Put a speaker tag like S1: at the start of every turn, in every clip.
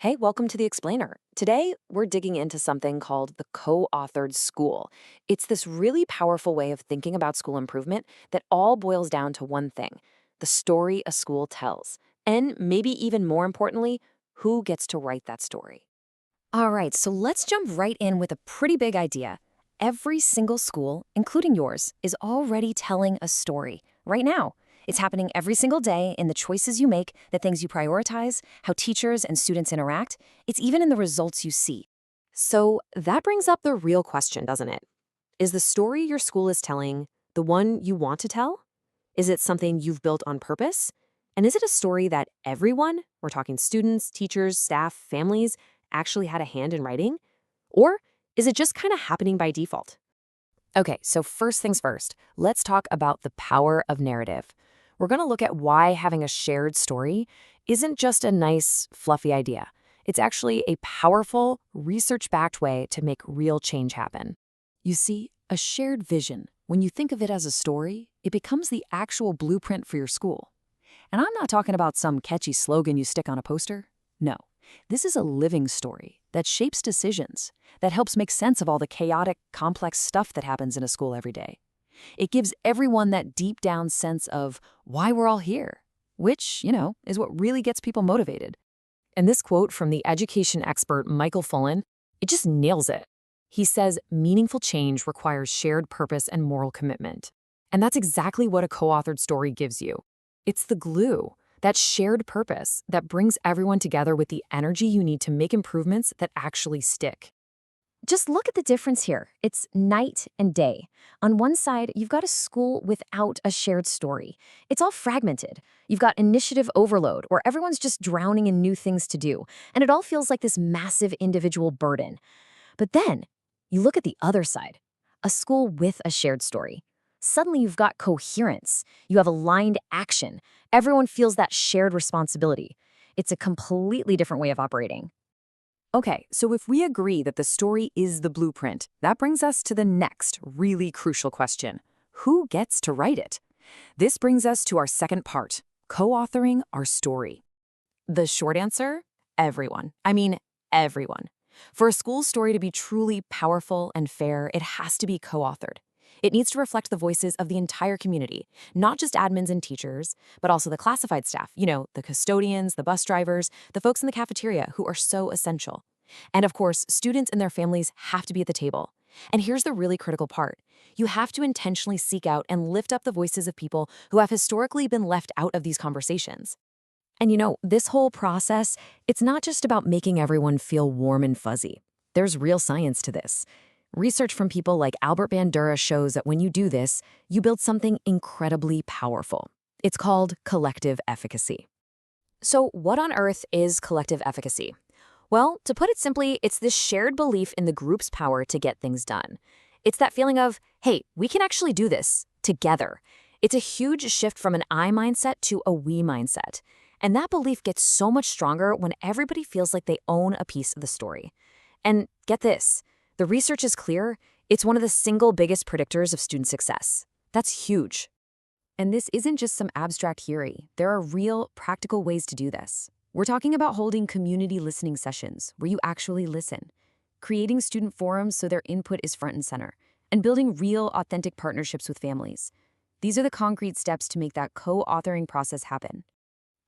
S1: Hey, welcome to The Explainer. Today, we're digging into something called the co-authored school. It's this really powerful way of thinking about school improvement that all boils down to one thing: the story a school tells. And maybe even more importantly, who gets to write that story.
S2: All right, so let's jump right in with a pretty big idea. Every single school, including yours, is already telling a story right now. It's happening every single day in the choices you make, the things you prioritize, how teachers and students interact. It's even in the results you see.
S1: So that brings up the real question, doesn't it? Is the story your school is telling the one you want to tell? Is it something you've built on purpose? And is it a story that everyone, we're talking students, teachers, staff, families, actually had a hand in writing? Or is it just kind of happening by default? Okay, so first things first, let's talk about the power of narrative. We're going to look at why having a shared story isn't just a nice, fluffy idea. It's actually a powerful, research-backed way to make real change happen. You see, a shared vision, when you think of it as a story, it becomes the actual blueprint for your school. And I'm not talking about some catchy slogan you stick on a poster. No, this is a living story that shapes decisions, that helps make sense of all the chaotic, complex stuff that happens in a school every day. It gives everyone that deep down sense of why we're all here, which, is what really gets people motivated. And this quote from the education expert Michael Fullen, it just nails it. He says meaningful change requires shared purpose and moral commitment. And that's exactly what a co-authored story gives you. It's the glue, that shared purpose that brings everyone together with the energy you need to make improvements that actually stick.
S2: Just look at the difference here. It's night and day. On one side, you've got a school without a shared story. It's all fragmented. You've got initiative overload, where everyone's just drowning in new things to do, and it all feels like this massive individual burden. But then, you look at the other side, a school with a shared story. Suddenly, you've got coherence. You have aligned action. Everyone feels that shared responsibility. It's a completely different way of operating.
S1: Okay, so if we agree that the story is the blueprint, that brings us to the next really crucial question. Who gets to write it? This brings us to our second part, co-authoring our story. The short answer? Everyone. I mean, everyone. For a school story to be truly powerful and fair, it has to be co-authored. It needs to reflect the voices of the entire community, not just admins and teachers, but also the classified staff, the custodians, the bus drivers, the folks in the cafeteria who are so essential. And of course, students and their families have to be at the table. And here's the really critical part. You have to intentionally seek out and lift up the voices of people who have historically been left out of these conversations. And this whole process, it's not just about making everyone feel warm and fuzzy. There's real science to this. Research from people like Albert Bandura shows that when you do this, you build something incredibly powerful. It's called collective efficacy. So what on earth is collective efficacy? Well, to put it simply, it's this shared belief in the group's power to get things done. It's that feeling of, hey, we can actually do this together. It's a huge shift from an I mindset to a we mindset. And that belief gets so much stronger when everybody feels like they own a piece of the story. And get this, the research is clear. It's one of the single biggest predictors of student success. That's huge. And this isn't just some abstract theory. There are real, practical ways to do this. We're talking about holding community listening sessions where you actually listen, creating student forums so their input is front and center, and building real, authentic partnerships with families. These are the concrete steps to make that co-authoring process happen.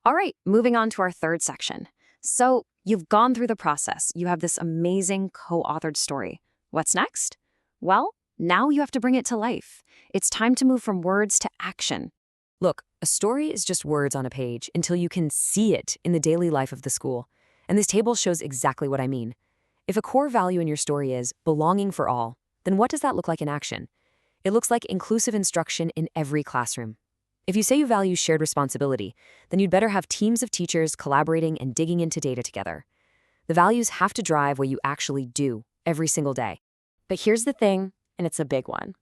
S1: All right, moving on to our third section. So you've gone through the process. You have this amazing co-authored story. What's next? Well, now you have to bring it to life. It's time to move from words to action. Look, a story is just words on a page until you can see it in the daily life of the school. And this table shows exactly what I mean. If a core value in your story is belonging for all, then what does that look like in action? It looks like inclusive instruction in every classroom. If you say you value shared responsibility, then you'd better have teams of teachers collaborating and digging into data together. The values have to drive what you actually do every single day. But here's the thing, and it's a big one.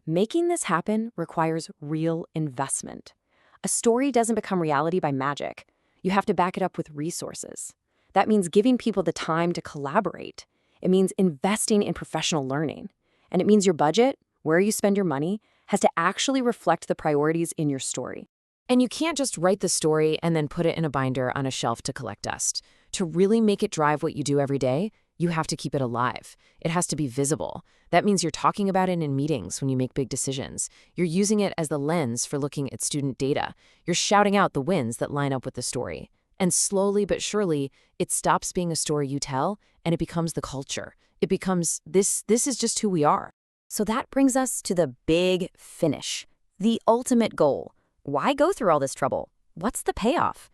S1: Making this happen requires real investment. A story doesn't become reality by magic. You have to back it up with resources. That means giving people the time to collaborate. It means investing in professional learning. And it means your budget, where you spend your money, has to actually reflect the priorities in your story. And you can't just write the story and then put it in a binder on a shelf to collect dust. To really make it drive what you do every day, you have to keep it alive. It has to be visible. That means you're talking about it in meetings when you make big decisions. You're using it as the lens for looking at student data. You're shouting out the wins that line up with the story. And slowly but surely, it stops being a story you tell, and it becomes the culture. It becomes, this is just who we are.
S2: So that brings us to the big finish, the ultimate goal. Why go through all this trouble? What's the payoff?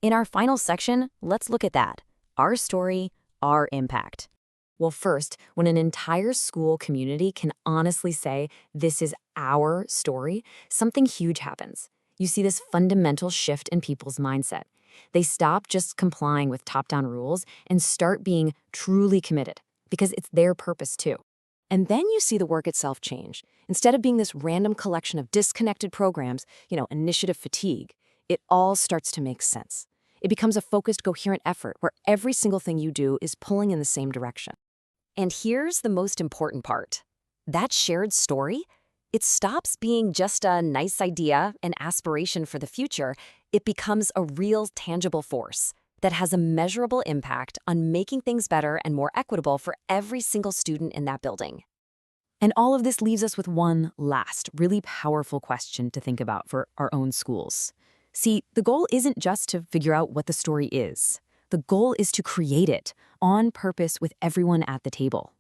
S2: In our final section, let's look at that. Our story, our impact. Well, first, when an entire school community can honestly say, this is our story, something huge happens. You see this fundamental shift in people's mindset. They stop just complying with top-down rules and start being truly committed, because it's their purpose too. And then you see the work itself change. Instead of being this random collection of disconnected programs, initiative fatigue, it all starts to make sense. It becomes a focused, coherent effort where every single thing you do is pulling in the same direction. And here's the most important part. That shared story, it stops being just a nice idea, an aspiration for the future. It becomes a real, tangible force that has a measurable impact on making things better and more equitable for every single student in that building. And all of this leaves us with one last, really powerful question to think about for our own schools. See, the goal isn't just to figure out what the story is. The goal is to create it on purpose with everyone at the table.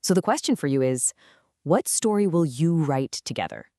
S2: So the question for you is, what story will you write together?